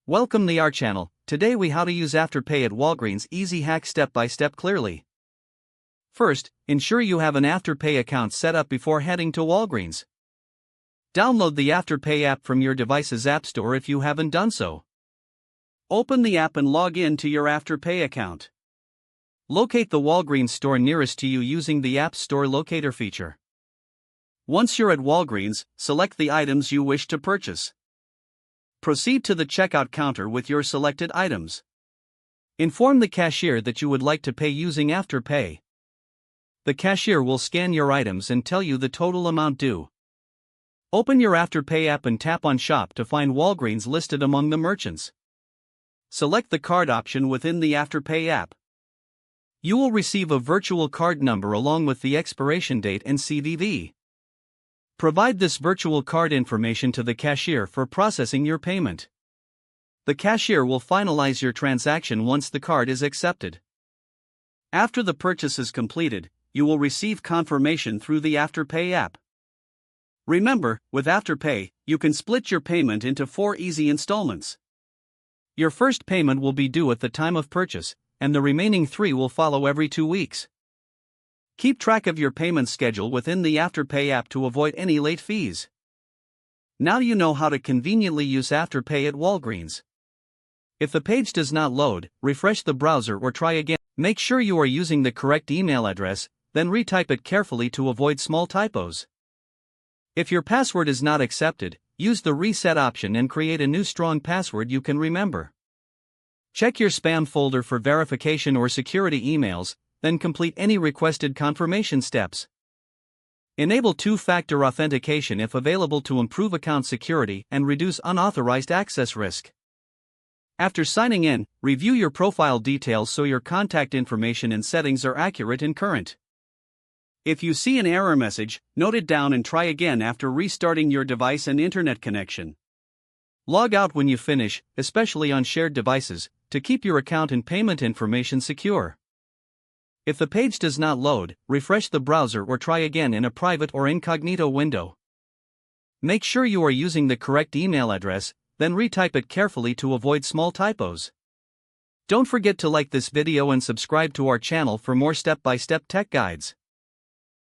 Welcome to our channel. Today we how to use Afterpay at Walgreens. Easy hack step by step clearly. First, ensure you have an Afterpay account set up before heading to Walgreens. Download the Afterpay app from your device's app store if you haven't done so. Open the app and log in to your Afterpay account. Locate the Walgreens store nearest to you using the App Store Locator feature. Once you're at Walgreens, select the items you wish to purchase. Proceed to the checkout counter with your selected items. Inform the cashier that you would like to pay using Afterpay. The cashier will scan your items and tell you the total amount due. Open your Afterpay app and tap on Shop to find Walgreens listed among the merchants. Select the card option within the Afterpay app. You will receive a virtual card number along with the expiration date and CVV. Provide this virtual card information to the cashier for processing your payment. The cashier will finalize your transaction once the card is accepted. After the purchase is completed, you will receive confirmation through the Afterpay app. Remember, with Afterpay, you can split your payment into 4 easy installments. Your first payment will be due at the time of purchase, and the remaining 3 will follow every 2 weeks. Keep track of your payment schedule within the Afterpay app to avoid any late fees. Now you know how to conveniently use Afterpay at Walgreens. If the page does not load, refresh the browser or try again. Make sure you are using the correct email address, then retype it carefully to avoid small typos. If your password is not accepted, use the reset option and create a new strong password you can remember. Check your spam folder for verification or security emails, then complete any requested confirmation steps. Enable two-factor authentication if available to improve account security and reduce unauthorized access risk. After signing in, review your profile details so your contact information and settings are accurate and current. If you see an error message, note it down and try again after restarting your device and internet connection. Log out when you finish, especially on shared devices, to keep your account and payment information secure. If the page does not load, refresh the browser or try again in a private or incognito window. Make sure you are using the correct email address, then retype it carefully to avoid small typos. Don't forget to like this video and subscribe to our channel for more step-by-step tech guides.